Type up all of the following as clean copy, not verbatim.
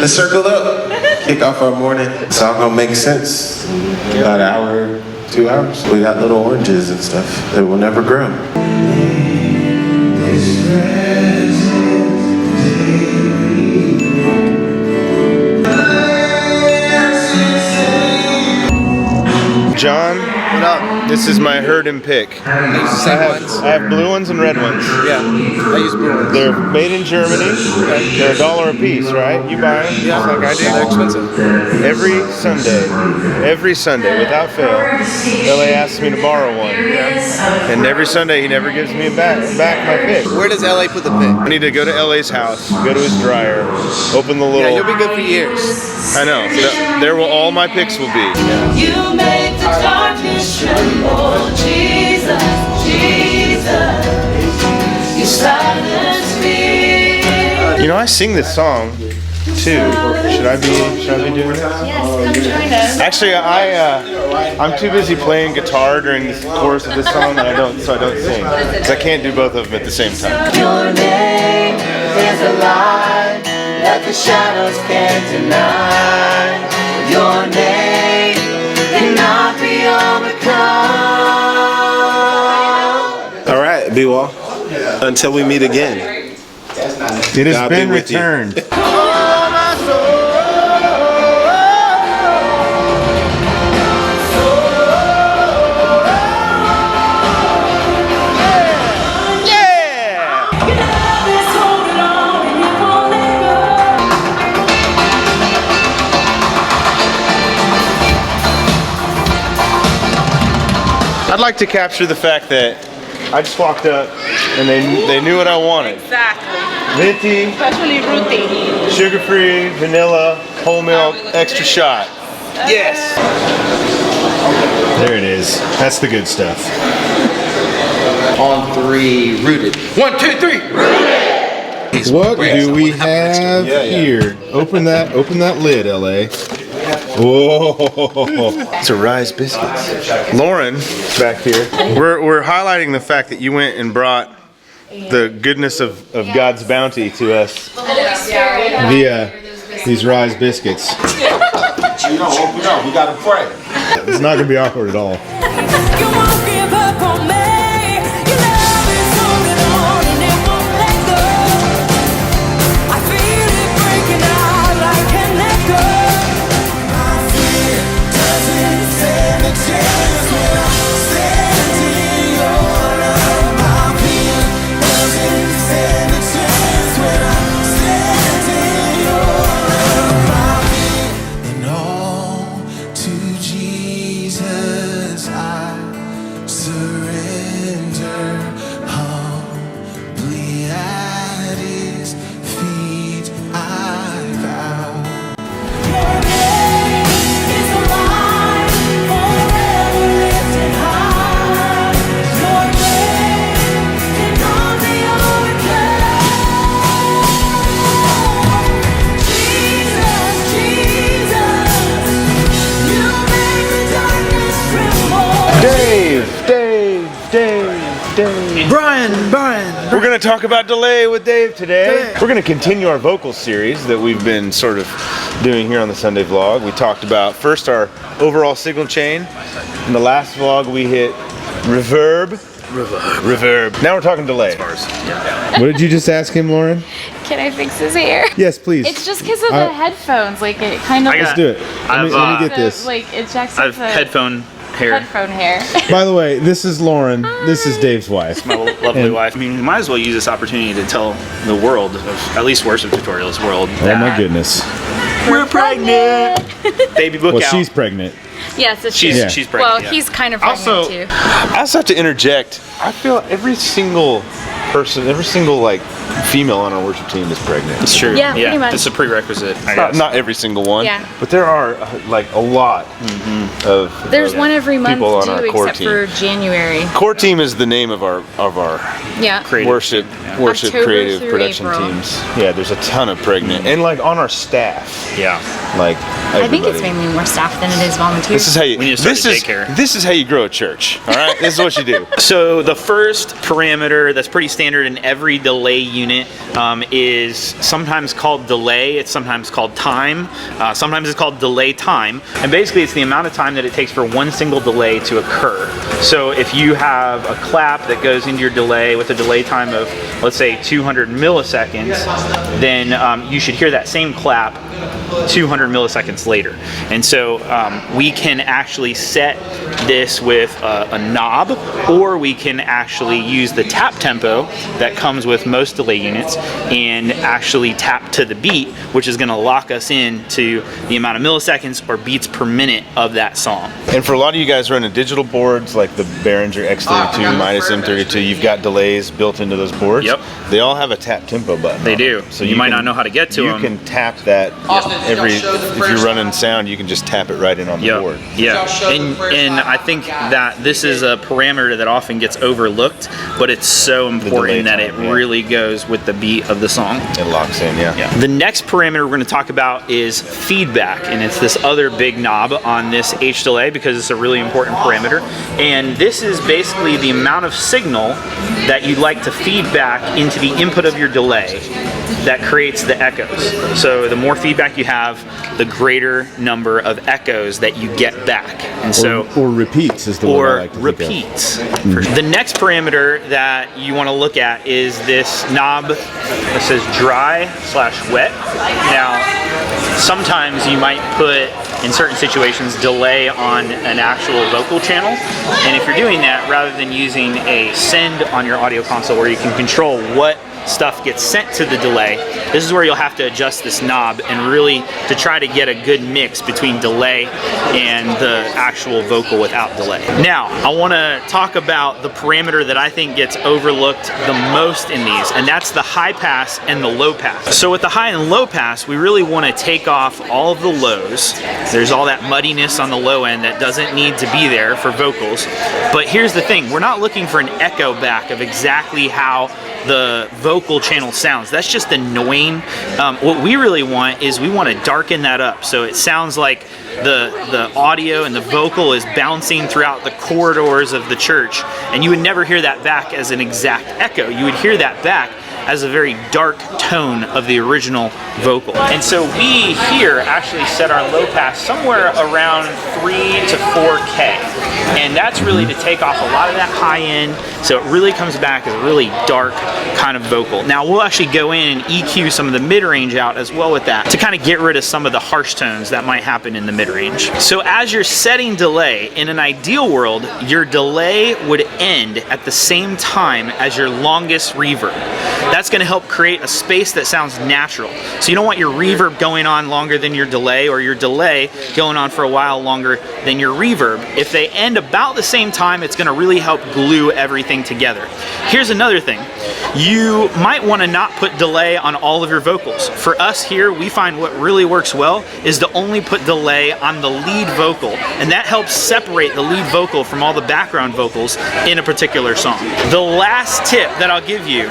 Let's circle up. Kick off our morning. It's all gonna make sense. About an hour, 2 hours. We got little oranges and stuff that will never grow. John, what up? This is my herd and pick. I have blue ones and red ones. Yeah, I use blue ones. They're made in Germany. Okay. They're $1 a piece, right? You buy them just like I do. They're expensive. Every Sunday, without fail, LA asks me to borrow one. Yeah. And every Sunday he never gives me back my pick. Where does LA put the pick? I need to go to LA's house, go to his dryer, open the little... Yeah, you'll be good for years. I know. There will all my picks will be. Yeah. You make the darkness tremble, Jesus, Jesus, you silence me. You know, I sing this song too. Should I be doing this? Yes, come join us. Actually, I'm too busy playing guitar during the chorus of this song that I don't sing. Because I can't do both of them at the same time. Your name is a light that the shadows can't deny. Your name cannot be overcome. All right, B-Wall. Until we meet again. It has been returned. I'd like to capture the fact that I just walked up and they knew what I wanted. Exactly. Venti, Especially fruity. sugar-free, vanilla, whole milk, extra shot. Yes! There it is. That's the good stuff. On 3, rooted. 1, 2, 3, rooted! What do we have here? Open that lid, LA. Whoa! It's a Rise biscuits. Lauren, back here. We're highlighting the fact that you went and brought the goodness of God's bounty to us. Via these Rise biscuits. You know, we gotta pray. It's not gonna be awkward at all. You won't give up on me. Your love is holding on and it won't let go. I feel it breaking out like an echo. My fear doesn't stand a chance when I stand in your love. My fear doesn't stand a chance when I stand in your love. My fear and all to Jesus I surrender humbly at his feet I bow. Your name is alive, forever lifted high. Your name cannot be overcome. Jesus, Jesus, you make the darkness tremble. Dave. Brian! We're going to talk about delay with Dave today. We're going to continue our vocal series that we've been sort of doing here on the Sunday vlog. We talked about first our overall signal chain. In the last vlog we hit reverb. Now we're talking delay. What did you just ask him, Lauren? Can I fix his hair? Yes, please. It's just because of the headphones. Like it kind of. Let's do it. Let me get this. Like it checks I have headphone hair. Headphone hair. By the way, this is Lauren. This is Dave's wife. My lovely wife. I mean, we might as well use this opportunity to tell the world, of at least worship tutorials world, Oh my goodness. we're pregnant. Baby book Well, out. she's pregnant. Yes, it's She's true. she's pregnant. Well, yeah. he's kind of pregnant Also, too. I also have to interject. I feel every single person, every single like female on our worship team is pregnant. It's true. Yeah, pretty much. It's a prerequisite. I Not, guess. not every single one, Yeah. but there are like a lot of. There's one every month people on too, our core except team. for January. Core team is the name of our Yeah. Creative. worship October creative through production April. teams. Yeah, there's a ton of pregnant, and like on our staff. Yeah. like I think it's mainly more staff than it is volunteers. This is how you. We need to start a daycare. This is how you grow a church. All right. This is what you do. So the first parameter that's pretty standard in every delay unit is sometimes called delay. It's sometimes called time. Sometimes it's called delay time. And basically it's the amount of time that it takes for one single delay to occur. So if you have a clap that goes into your delay with a delay time of, let's say, 200 milliseconds, then you should hear that same clap 200 milliseconds later. And so we can actually set this with a knob, or we can actually use the tap tempo that comes with most delay units and actually tap to the beat, which is going to lock us in to the amount of milliseconds or beats per minute of that song. And for a lot of you guys running digital boards like the Behringer X32 minus M32, you've got delays built into those boards. Yep. They all have a tap tempo button. They on do. them. So you might not know how to get to them. You can tap that if you're running sound, you can just tap it right in on the board. Yeah, and I think that this is a parameter that often gets overlooked, but it's so important that it really goes with the beat of the song. It locks in, yeah. The next parameter we're going to talk about is feedback, and it's this other big knob on this H delay because it's a really important parameter. And this is basically the amount of signal that you'd like to feed back into the input of your delay that creates the echoes. So the more feedback you have, the greater number of echoes that you get back. And so or repeats is the one I like to think of. repeats. The next parameter that you want to look at is this knob that says dry/wet. Now, sometimes you might put, in certain situations, delay on an actual vocal channel. And if you're doing that, rather than using a send on your audio console where you can control what stuff gets sent to the delay, this is where you'll have to adjust this knob and really to try to get a good mix between delay and the actual vocal without delay. Now, I want to talk about the parameter that I think gets overlooked the most in these, and that's the high pass and the low pass. So with the high and low pass, we really want to take off all of the lows. There's all that muddiness on the low end that doesn't need to be there for vocals. But here's the thing, we're not looking for an echo back of exactly how the vocal channel sounds. That's just annoying. What we really want is we want to darken that up so it sounds like the audio and the vocal is bouncing throughout the corridors of the church, and you would never hear that back as an exact echo. You would hear that back as a very dark tone of the original vocal. And so we here actually set our low pass somewhere around 3 to 4K. And that's really to take off a lot of that high end, so it really comes back as a really dark kind of vocal. Now we'll actually go in and EQ some of the mid-range out as well with that to kind of get rid of some of the harsh tones that might happen in the mid-range. So as you're setting delay, in an ideal world, your delay would end at the same time as your longest reverb. That's going to help create a space that sounds natural. So you don't want your reverb going on longer than your delay, or your delay going on for a while longer than your reverb. If they end about the same time, it's going to really help glue everything together. Here's another thing. You might want to not put delay on all of your vocals. For us here, we find what really works well is to only put delay on the lead vocal, and that helps separate the lead vocal from all the background vocals in a particular song. The last tip that I'll give you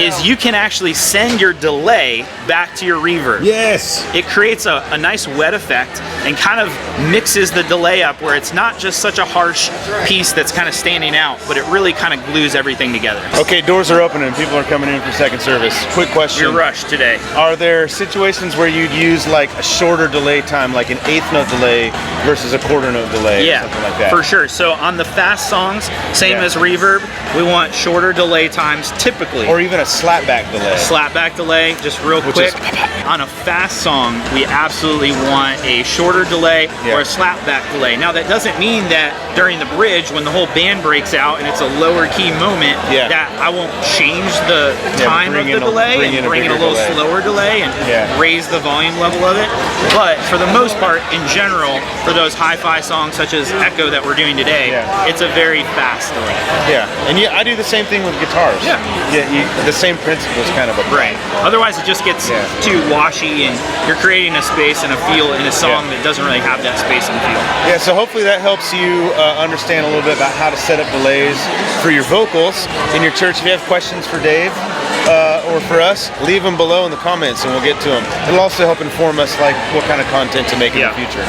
is you can actually send your delay back to your reverb. Yes! It creates a nice wet effect and kind of mixes the delay up where it's not just such a harsh piece that's kind of standing out, but it really kind of glues everything together. Okay, doors are open and people are coming in for second service. Quick question. You're rushed today. Are there situations where you'd use like a shorter delay time, like an eighth note delay versus a quarter note delay or something like that? For sure. So on the fast songs, same as reverb, we want shorter delay times typically. Or even a slapback delay. Slapback delay, just real quick. On a fast song, we absolutely want a shorter delay or a slapback delay. Now that doesn't mean that during the bridge, when the whole band breaks out and it's a lower key moment, that I won't change the time of the delay and bring in a little slower delay and raise the volume level of it. But for the most part, in general, for those hi-fi songs such as Echo that we're doing today, it's a very fast delay. Yeah, and I do the same thing with guitars. The same principles kind of apply. Right. Otherwise it just gets too washy and you're creating a space and a feel in a song that doesn't really have that space and feel. Yeah, so hopefully that helps you understand a little bit about how to set up delays for your vocals in your church. If you have questions, questions for Dave or for us, leave them below in the comments and we'll get to them. It'll also help inform us like what kind of content to make in the future.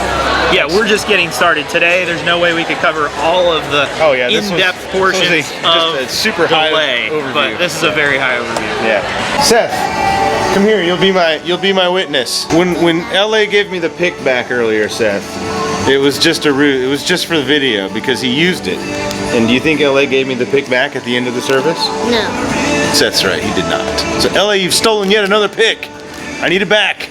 Yeah, we're just getting started today. There's no way we could cover all of the in-depth portions of a super high delay, overview. but this is a very high overview. Yeah. Seth, come here. You'll be my witness. When LA gave me the pick back earlier, Seth, it was just a root. It was just for the video because he used it. And do you think LA gave me the pick back at the end of the service? No. Seth's right. He did not. So LA, you've stolen yet another pick. I need it back.